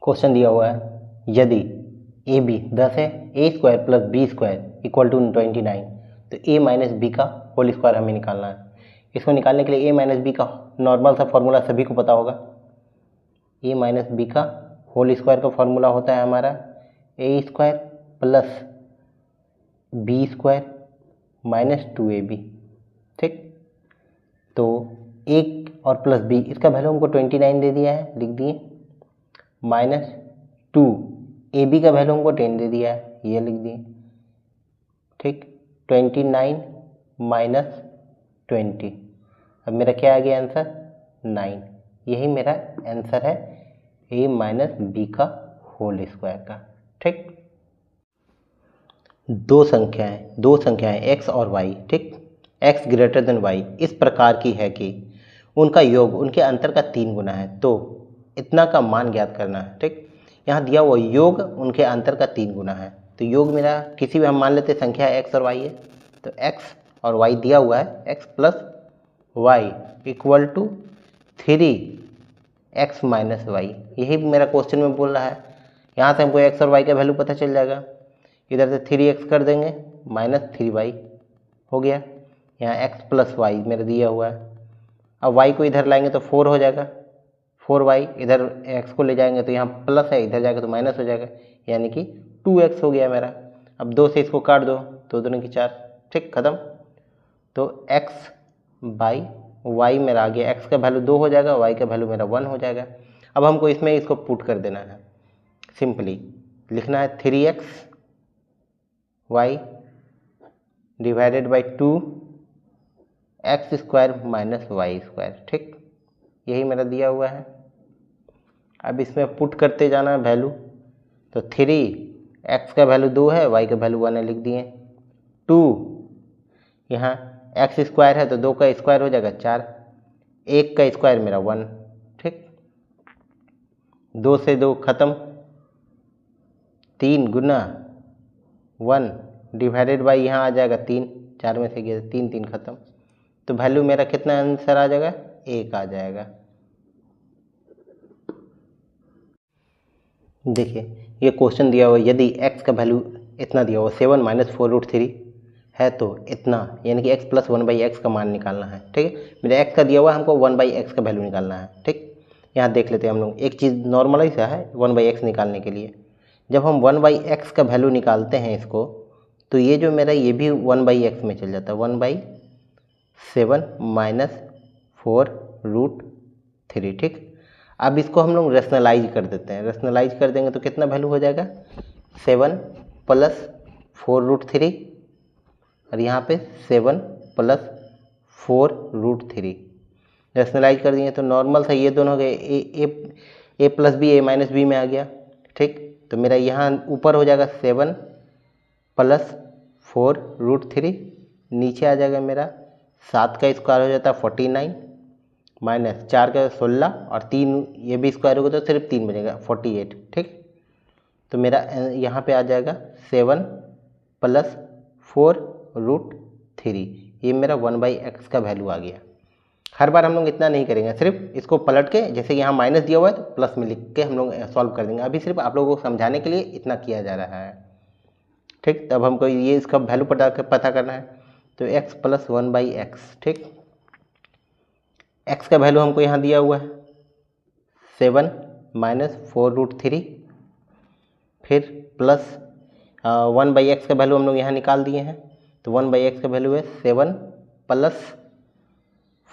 Question दिया हुआ है यदि ए बी 10 है, A square plus B square equal to 29, तो ए माइनस बी का होल स्क्वायर हमें निकालना है। इसको निकालने के लिए ए माइनस बी का नॉर्मल सा फॉर्मूला सभी को पता होगा। ए माइनस बी का होल स्क्वायर का फॉर्मूला होता है हमारा A square plus B square minus 2ab। ठीक, तो एक और प्लस बी, इसका वैल्यू हमको 29 दे दिया है, लिख दिए, माइनस 2 ए बी का वैल्यू हमको 10 दे दिया है, ये लिख दिए। ठीक, 29 माइनस 20, अब मेरा क्या आ गया आंसर 9। यही मेरा आंसर है ए माइनस बी का होल स्क्वायर का। ठीक, दो संख्याएं x और y, ठीक, x ग्रेटर देन y इस प्रकार की है कि उनका योग उनके अंतर का 3 गुना है, तो इतना का मान ज्ञात करना है। ठीक, यहाँ दिया हुआ योग उनके अंतर का 3 गुना है, तो योग मेरा किसी भी हम मान लेते संख्या x और y है, तो x और y दिया हुआ है x plus y equal to 3x minus y. यही मेरा क्वेश्चन में बोल रहा है। यहाँ से हमको x और y का वैल्यू पता चल जाएगा, इधर से 3x कर देंगे माइनस 3y हो गया। यहाँ x प्लस वाई मेरा दिया हुआ है, अब y को इधर लाएंगे तो 4 हो जाएगा, 4y, इधर x को ले जाएंगे तो यहाँ प्लस है, इधर जाएगा तो माइनस हो जाएगा, यानी कि 2x हो गया मेरा। अब 2 से इसको काट दो, 2 दूनी की 4, ठीक, खत्म। तो x बाई y मेरा आ गया, x का वैल्यू 2 हो जाएगा, y का वैल्यू मेरा 1 हो जाएगा। अब हमको इसमें इसको पुट कर देना है, सिंपली लिखना है 3x y divided by 2x square minus y square. ठीक, यही मेरा दिया हुआ है। अब इसमें पुट करते जाना है वैल्यू, तो 3x का वैल्यू 2 है, y का वैल्यू 1 है, लिख दिए। 2 यहाँ x स्क्वायर है तो 2 का स्क्वायर हो जाएगा 4, 1 का स्क्वायर मेरा 1। ठीक, 2 से 2 खत्म, 3 गुना 1 डिवाइडेड बाई यहाँ आ जाएगा 3, 4 में से गया 3, 3 खत्म, तो वैल्यू मेरा कितना आंसर आ जाएगा 1 आ जाएगा। देखिए ये क्वेश्चन दिया हुआ यदि x का वैल्यू इतना दिया हुआ 7 माइनस 4√3 है तो इतना, यानी कि x प्लस 1/x का मान निकालना है। ठीक है, मेरा x का दिया हुआ है, हमको 1/x का वैल्यू निकालना है। ठीक, यहाँ देख लेते हैं हम लोग, एक चीज़ नॉर्मल ही सा है 1/x निकालने के लिए। जब हम 1/x का वैल्यू निकालते हैं इसको, तो ये जो मेरा ये भी 1/x में चल जाता है, 1/7 माइनस 4√3। ठीक, अब इसको हम लोग रेशनलाइज कर देते हैं, रेशनलाइज कर देंगे तो कितना वैल्यू हो जाएगा 7 प्लस 4√3 और यहाँ पे 7 प्लस 4√3 रेशनलाइज कर दिए तो नॉर्मल था, ये दोनों गए ए प्लस बी ए माइनस बी में आ गया। ठीक, तो मेरा यहाँ ऊपर हो जाएगा 7 प्लस 4√3, नीचे आ जाएगा मेरा 7 का स्क्वायर हो जाता है 49 माइनस 4 का 16 और 3 ये भी स्क्वायर होगा तो सिर्फ 3 बचेगा 48। ठीक, तो मेरा यहाँ पे आ जाएगा 7 प्लस 4√3, ये मेरा 1/x का वैल्यू आ गया। हर बार हम लोग इतना नहीं करेंगे, सिर्फ इसको पलट के, जैसे यहाँ माइनस दिया हुआ है तो प्लस में लिख के हम लोग सॉल्व कर देंगे। अभी सिर्फ आप लोगों को समझाने के लिए इतना किया जा रहा है। ठीक, तब हमको ये इसका वैल्यू पता करना है, तो x प्लस 1/x। ठीक, x का वैल्यू हमको यहाँ दिया हुआ है 7 माइनस 4√3, फिर प्लस 1/x का वैल्यू हम लोग यहाँ निकाल दिए हैं, तो 1/x का वैल्यू है 7 प्लस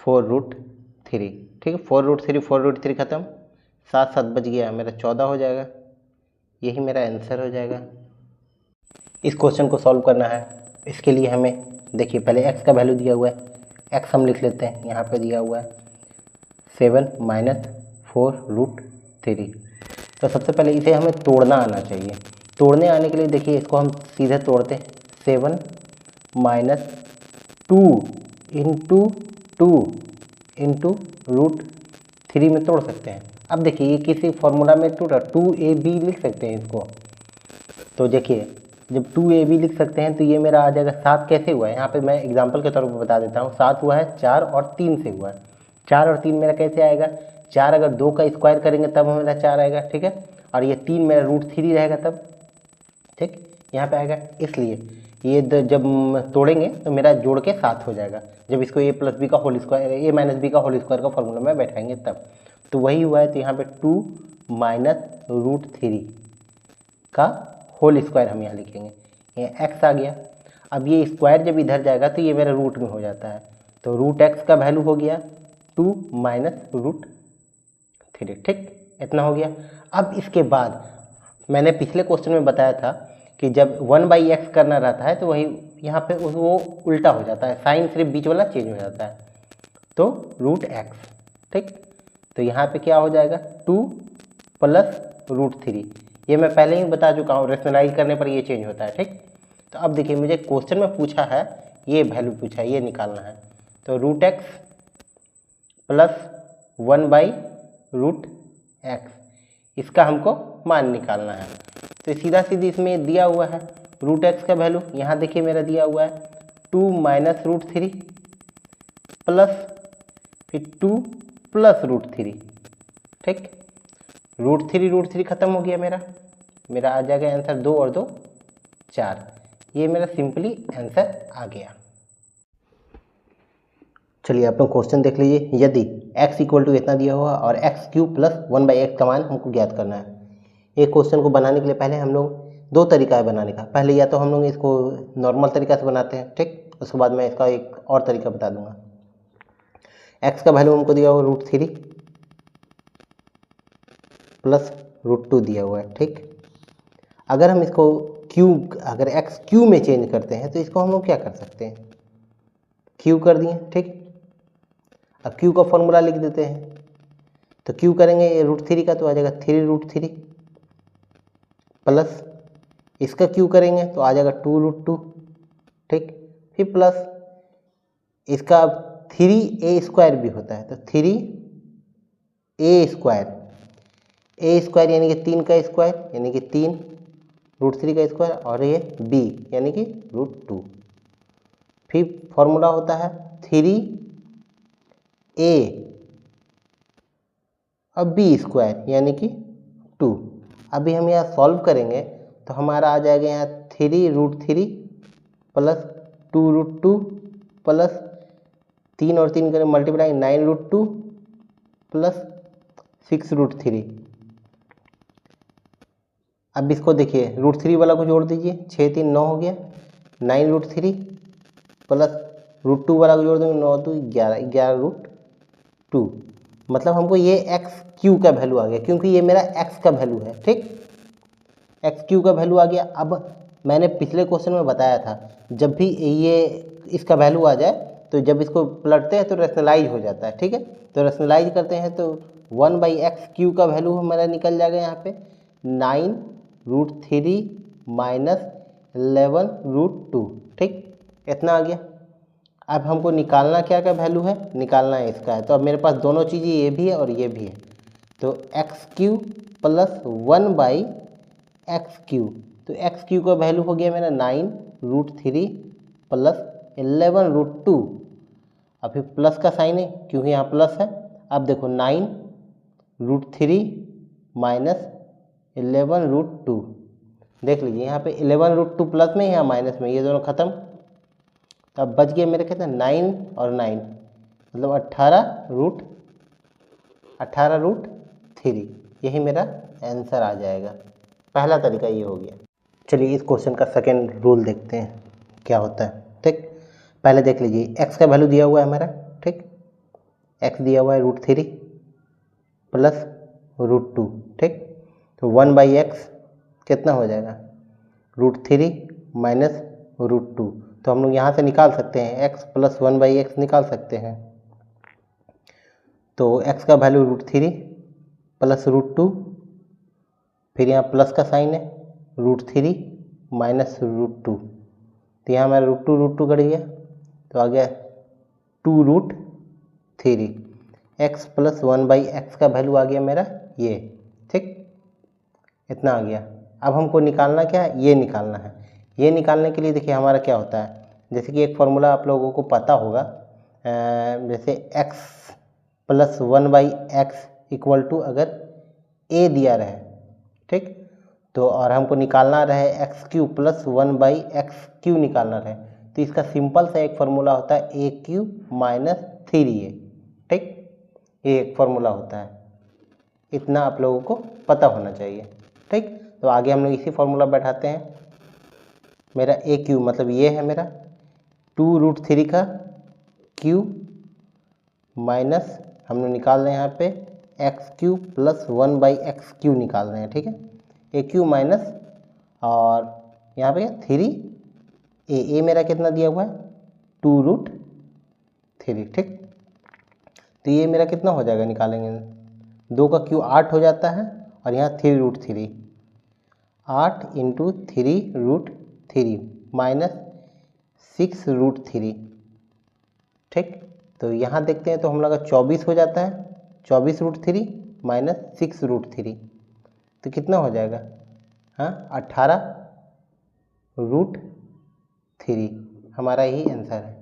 4√3। ठीक है, 4√3 खत्म, 7 7 बच गया, मेरा 14 हो जाएगा, यही मेरा आंसर हो जाएगा। इस क्वेश्चन को सॉल्व करना है, इसके लिए हमें देखिए पहले x का वैल्यू दिया हुआ है, x हम लिख लेते हैं, यहाँ पे दिया हुआ है 7 माइनस 4√3। तो सबसे पहले इसे हमें तोड़ना आना चाहिए। तोड़ने आने के लिए देखिए इसको हम सीधे तोड़ते हैं, 7 माइनस 2 इंटू 2 इंटू √3 में तोड़ सकते हैं। अब देखिए ये किसी फॉर्मूला में टूटा, 2ab लिख सकते हैं इसको। तो देखिए जब 2ab लिख सकते हैं तो ये मेरा आ जाएगा 7 कैसे हुआ है, यहाँ पे मैं एग्जांपल के तौर पर बता देता हूँ। 7 हुआ है 4 और 3 से हुआ है, 4 और 3 मेरा कैसे आएगा, 4 अगर 2 का स्क्वायर करेंगे तब मेरा 4 आएगा। ठीक है, और ये 3 मेरा √3 रहेगा तब, ठीक, यहाँ पे आएगा। इसलिए ये जब तोड़ेंगे तो मेरा जोड़ के 7 हो जाएगा, जब इसको a + b का होल स्क्वायर, a - b का होल स्क्वायर का फॉर्मूला में बैठाएंगे तब। तो वही हुआ है, तो यहाँ पे 2 - √3 का होल स्क्वायर हम यहाँ लिखेंगे, ये x आ गया। अब ये स्क्वायर जब इधर जाएगा तो ये मेरा रूट में हो जाता है, तो √x का वैल्यू हो गया 2 - √3, ठीक, इतना हो गया। अब इसके बाद मैंने पिछले क्वेश्चन में बताया था कि जब 1/x करना रहता है तो वही यहाँ पे वो उल्टा हो जाता है, साइन सिर्फ बीच वाला चेंज हो जाता है, तो √x, ठीक। तो यहाँ पे क्या हो जाएगा 2 + √3, ये मैं पहले ही बता चुका हूँ, रेशनलाइज करने पर ये चेंज होता है, ठीक। तो अब देखिए मुझे क्वेश्चन में पूछा है, ये वैल्यू पूछा है, ये निकालना है, तो √x + 1/√x, इसका हमको मान निकालना है। तो सीधा सीधी इसमें दिया हुआ है √x का वैल्यू, यहाँ देखिए मेरा दिया हुआ है 2 - √3 प्लस फिर 2 + √3, ठीक। √3 खत्म हो गया, मेरा आ जाएगा आंसर 2 और 2 4, ये मेरा सिंपली आंसर आ गया। चलिए आप लोग क्वेश्चन देख लीजिए, यदि x = इतना दिया हुआ और x³ + 1/x का मान हमको ज्ञात करना है। एक क्वेश्चन को बनाने के लिए पहले हम लोग 2 तरीका है बनाने का, पहले या तो हम लोग इसको नॉर्मल तरीका से बनाते हैं, ठीक, उसके बाद मैं इसका एक और तरीका बता दूंगा। x का वैल्यू हमको दिया हुआ √3 + √2 दिया हुआ है, ठीक। अगर हम इसको अगर x क्यू में चेंज करते हैं तो इसको हम लोग क्या कर सकते हैं, क्यू कर दिए, ठीक। अब क्यू का फॉर्मूला लिख देते हैं, तो क्यू करेंगे √3 का तो आ जाएगा 3√3 प्लस इसका क्यू करेंगे तो आ जाएगा 2√2, ठीक। फिर प्लस इसका 3a² भी होता है, तो 3a² यानी कि 3 का स्क्वायर यानी कि 3 √3 का स्क्वायर, और ये b यानी कि √2। फिर फॉर्मूला होता है 3a और b² यानी कि 2। अभी हम यहाँ सॉल्व करेंगे तो हमारा आ जाएगा यहाँ 3√3 प्लस 2√2 प्लस 3 और 3 करें मल्टीप्लाई 9√2 प्लस 6√3। अब इसको देखिए √3 वाला को जोड़ दीजिए, 6 3 9 हो गया, 9√3 प्लस √2 वाला को जोड़ देंगे 9 2 11 11√2, मतलब हमको ये x³ का वैल्यू आ गया, क्योंकि ये मेरा x का वैल्यू है, ठीक, x³ का वैल्यू आ गया। अब मैंने पिछले क्वेश्चन में बताया था जब भी ये इसका वैल्यू आ जाए तो जब इसको पलटते हैं तो रेशनलाइज हो जाता है, ठीक है। तो रेशनलाइज करते हैं तो 1/x³ का वैल्यू हमारा निकल जाएगा यहाँ पे 9√3 - 11√2, ठीक, इतना आ गया। अब हमको निकालना क्या का वैल्यू है, निकालना है इसका है, तो अब मेरे पास दोनों चीज़ें ये भी है और ये भी है, तो x³ + 1/x³, तो x³ का वैल्यू हो गया मेरा 9√3 प्लस 11√2। अब फिर प्लस का साइन है क्योंकि यहाँ प्लस है। अब देखो 9√3 - 11√2, देख लीजिए यहाँ पे 11√2 प्लस में, यहाँ माइनस में, ये दोनों खत्म। तो अब बच गए मेरे कहते हैं 9 और 9 मतलब 18√3, यही मेरा आंसर आ जाएगा। पहला तरीका ये हो गया। चलिए इस क्वेश्चन का सेकेंड रूल देखते हैं क्या होता है, ठीक। पहले देख लीजिए x का वैल्यू दिया हुआ है हमारा, ठीक, x दिया हुआ है √3 प्लस √2, ठीक। तो 1/x कितना हो जाएगा √3 माइनस √2, तो हम लोग यहाँ से निकाल सकते हैं x + 1/x निकाल सकते हैं। तो x का वैल्यू √3 प्लस √2, फिर यहाँ प्लस का साइन है √3 माइनस √2, तो यहाँ हमारा √2 कट गया तो आ गया 2√3। x + 1/x का वैल्यू आ गया मेरा ये, ठीक, इतना आ गया। अब हमको निकालना क्या है, ये निकालना है। ये निकालने के लिए देखिए हमारा क्या होता है, जैसे कि एक फॉर्मूला आप लोगों को पता होगा, जैसे x + 1/x = अगर a दिया रहे, ठीक। तो और हमको निकालना रहे एक्स क्यू प्लस 1/x³ निकालना रहे, तो इसका सिंपल सा एक फार्मूला होता है AQ माइनस 3A। ठीक, ये एक फार्मूला होता है, इतना आप लोगों को पता होना चाहिए। ठीक, तो आगे हम लोग इसी फार्मूला बैठाते हैं। मेरा AQ मतलब ये है मेरा 2√3 का क्यू माइनस हम लोग निकाल रहे हैं यहाँ पे x³ प्लस 1/x³ निकाल रहे हैं। ठीक है, AQ माइनस और यहाँ पे 3A मेरा कितना दिया हुआ है 2√3। ठीक, तो ये मेरा कितना हो जाएगा, निकालेंगे 2 का क्यू 8 हो जाता है और यहाँ 3√3, 8 × 3√3 माइनस 6√3। ठीक, तो यहाँ देखते हैं तो हम लोग का 24 हो जाता है, 24√3 माइनस 6√3 तो कितना हो जाएगा, हाँ 18√3 हमारा यही आंसर है।